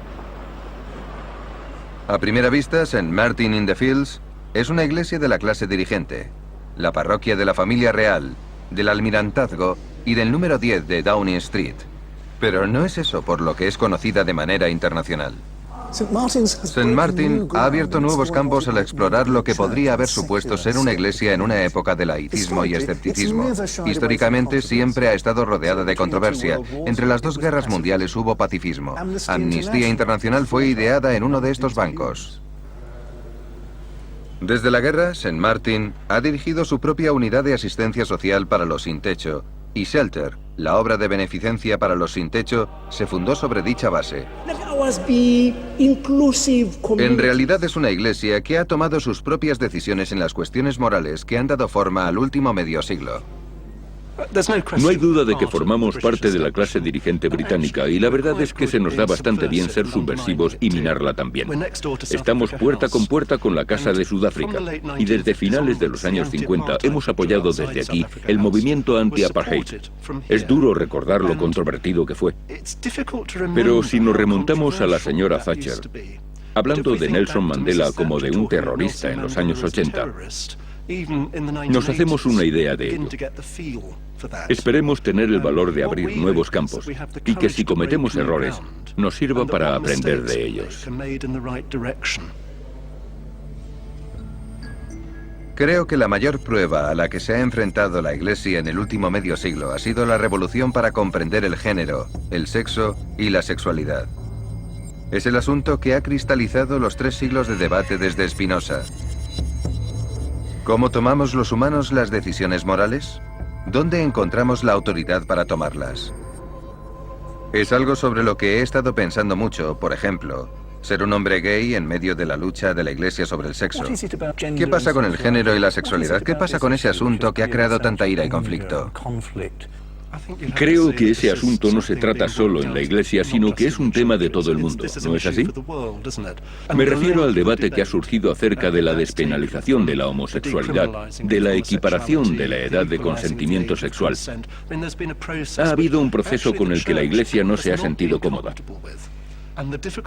A primera vista, St. Martin-in-the-Fields es una iglesia de la clase dirigente, la parroquia de la familia real, del almirantazgo y del número 10 de Downing Street. Pero no es eso por lo que es conocida de manera internacional. St. Martin ha abierto nuevos campos al explorar lo que podría haber supuesto ser una iglesia en una época de laicismo y escepticismo. Históricamente siempre ha estado rodeada de controversia. Entre las dos guerras mundiales hubo pacifismo. Amnistía Internacional fue ideada en uno de estos bancos. Desde la guerra, St. Martin ha dirigido su propia unidad de asistencia social para los sin techo, y Shelter, la obra de beneficencia para los sin techo, se fundó sobre dicha base. En realidad es una iglesia que ha tomado sus propias decisiones en las cuestiones morales que han dado forma al último medio siglo. No hay duda de que formamos parte de la clase dirigente británica y la verdad es que se nos da bastante bien ser subversivos y minarla también. Estamos puerta con la Casa de Sudáfrica y desde finales de los años 50 hemos apoyado desde aquí el movimiento anti-apartheid. Es duro recordar lo controvertido que fue. Pero si nos remontamos a la señora Thatcher, hablando de Nelson Mandela como de un terrorista en los años 80, nos hacemos una idea de ello. Esperemos tener el valor de abrir nuevos campos y que si cometemos errores, nos sirva para aprender de ellos. Creo que la mayor prueba a la que se ha enfrentado la Iglesia en el último medio siglo ha sido la revolución para comprender el género, el sexo y la sexualidad. Es el asunto que ha cristalizado los 3 siglos de debate desde Spinoza. ¿Cómo tomamos los humanos las decisiones morales? ¿Dónde encontramos la autoridad para tomarlas? Es algo sobre lo que he estado pensando mucho, por ejemplo, ser un hombre gay en medio de la lucha de la Iglesia sobre el sexo. ¿Qué pasa con el género y la sexualidad? ¿Qué pasa con ese asunto que ha creado tanta ira y conflicto? Creo que ese asunto no se trata solo en la Iglesia, sino que es un tema de todo el mundo, ¿no es así? Me refiero al debate que ha surgido acerca de la despenalización de la homosexualidad, de la equiparación de la edad de consentimiento sexual. Ha habido un proceso con el que la Iglesia no se ha sentido cómoda.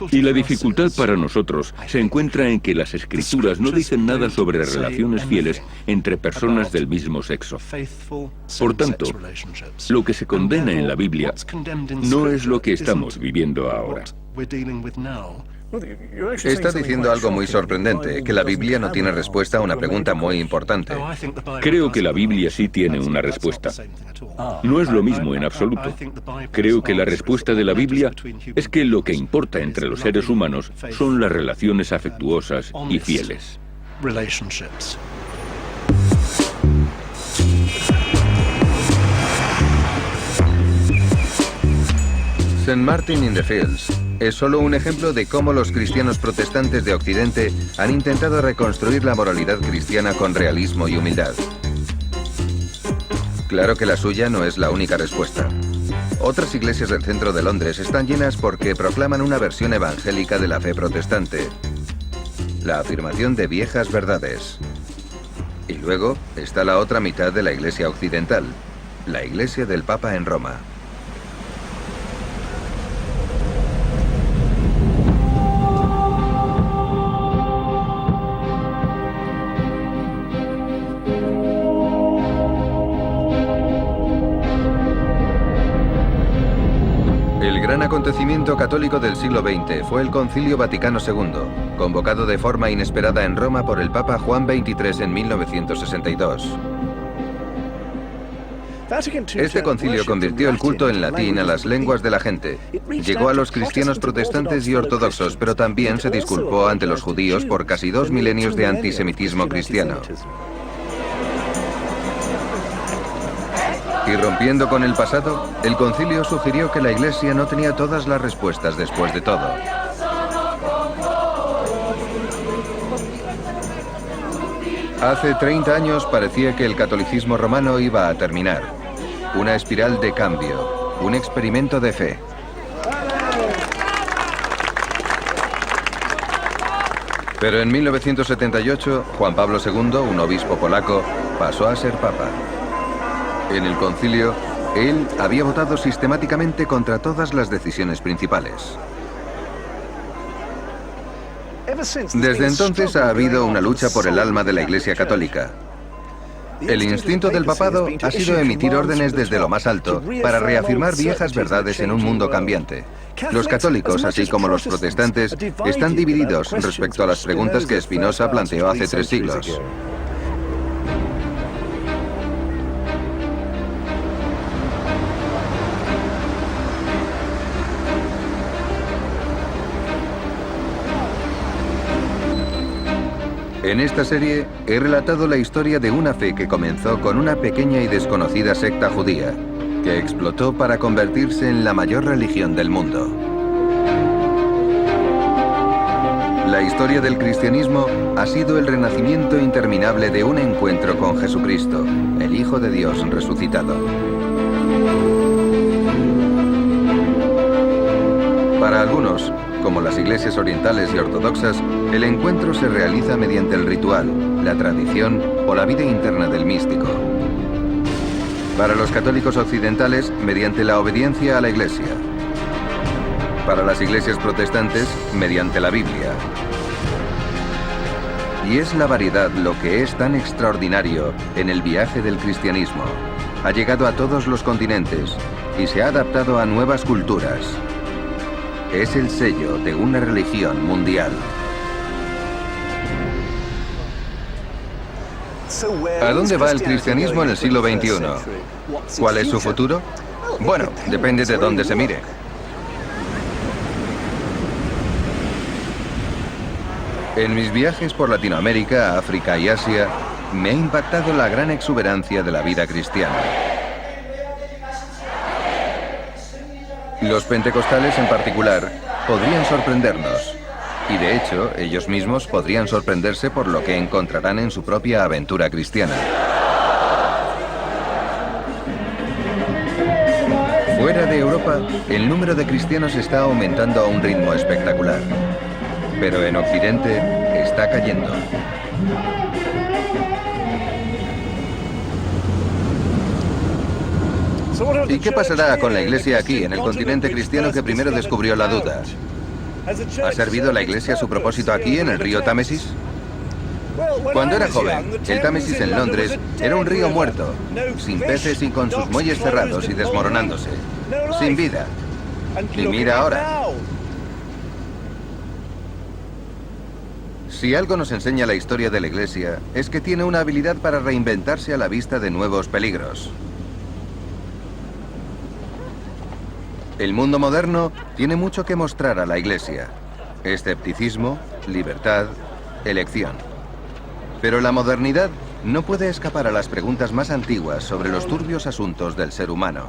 Y la dificultad para nosotros se encuentra en que las Escrituras no dicen nada sobre relaciones fieles entre personas del mismo sexo. Por tanto, lo que se condena en la Biblia no es lo que estamos viviendo ahora. Está diciendo algo muy sorprendente, que la Biblia no tiene respuesta a una pregunta muy importante. Creo que la Biblia sí tiene una respuesta. No es lo mismo en absoluto. Creo que la respuesta de la Biblia es que lo que importa entre los seres humanos son las relaciones afectuosas y fieles. St. Martin in the Fields es solo un ejemplo de cómo los cristianos protestantes de Occidente han intentado reconstruir la moralidad cristiana con realismo y humildad. Claro que la suya no es la única respuesta. Otras iglesias del centro de Londres están llenas porque proclaman una versión evangélica de la fe protestante, la afirmación de viejas verdades. Y luego está la otra mitad de la iglesia occidental, la iglesia del Papa en Roma. El gran acontecimiento católico del siglo XX fue el Concilio Vaticano II, convocado de forma inesperada en Roma por el Papa Juan XXIII en 1962. Este concilio convirtió el culto en latín a las lenguas de la gente. Llegó a los cristianos protestantes y ortodoxos, pero también se disculpó ante los judíos por casi 2 milenios de antisemitismo cristiano. Y rompiendo con el pasado, el concilio sugirió que la Iglesia no tenía todas las respuestas después de todo. Hace 30 años parecía que el catolicismo romano iba a terminar. Una espiral de cambio, un experimento de fe. Pero en 1978, Juan Pablo II, un obispo polaco, pasó a ser papa. En el concilio, él había votado sistemáticamente contra todas las decisiones principales. Desde entonces ha habido una lucha por el alma de la Iglesia Católica. El instinto del papado ha sido emitir órdenes desde lo más alto para reafirmar viejas verdades en un mundo cambiante. Los católicos, así como los protestantes, están divididos respecto a las preguntas que Spinoza planteó hace 3 siglos. En esta serie he relatado la historia de una fe que comenzó con una pequeña y desconocida secta judía, que explotó para convertirse en la mayor religión del mundo. La historia del cristianismo ha sido el renacimiento interminable de un encuentro con Jesucristo, el Hijo de Dios resucitado. Para algunos, como las iglesias orientales y ortodoxas, el encuentro se realiza mediante el ritual, la tradición o la vida interna del místico. Para los católicos occidentales, mediante la obediencia a la Iglesia. Para las iglesias protestantes, mediante la Biblia. Y es la variedad lo que es tan extraordinario en el viaje del cristianismo. Ha llegado a todos los continentes y se ha adaptado a nuevas culturas. Es el sello de una religión mundial. ¿A dónde va el cristianismo en el siglo XXI? ¿Cuál es su futuro? Bueno, depende de dónde se mire. En mis viajes por Latinoamérica, África y Asia, me ha impactado la gran exuberancia de la vida cristiana. Los pentecostales en particular podrían sorprendernos. Y de hecho, ellos mismos podrían sorprenderse por lo que encontrarán en su propia aventura cristiana. Fuera de Europa, el número de cristianos está aumentando a un ritmo espectacular. Pero en Occidente está cayendo. ¿Y qué pasará con la Iglesia aquí, en el continente cristiano que primero descubrió la duda? ¿Ha servido la Iglesia su propósito aquí, en el río Támesis? Cuando era joven, el Támesis en Londres era un río muerto, sin peces y con sus muelles cerrados y desmoronándose, sin vida. Y mira ahora. Si algo nos enseña la historia de la Iglesia, es que tiene una habilidad para reinventarse a la vista de nuevos peligros. El mundo moderno tiene mucho que mostrar a la Iglesia. Escepticismo, libertad, elección. Pero la modernidad no puede escapar a las preguntas más antiguas sobre los turbios asuntos del ser humano.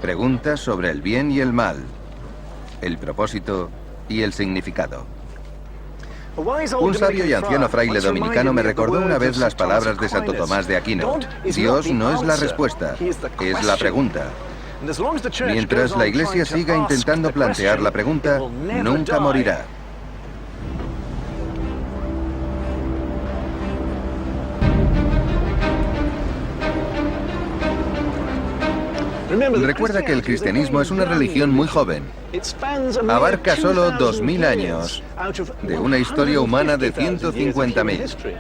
Preguntas sobre el bien y el mal, el propósito y el significado. Un sabio y anciano fraile dominicano me recordó una vez las palabras de Santo Tomás de Aquino. Dios no es la respuesta, es la pregunta. Mientras la Iglesia siga intentando plantear la pregunta, nunca morirá. Recuerda que el cristianismo es una religión muy joven. Abarca solo 2000 años de una historia humana de 150.000.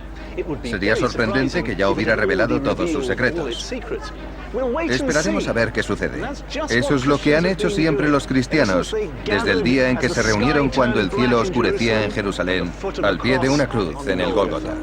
Sería sorprendente que ya hubiera revelado todos sus secretos. Esperaremos a ver qué sucede. Eso es lo que han hecho siempre los cristianos, desde el día en que se reunieron cuando el cielo oscurecía en Jerusalén, al pie de una cruz en el Gólgota.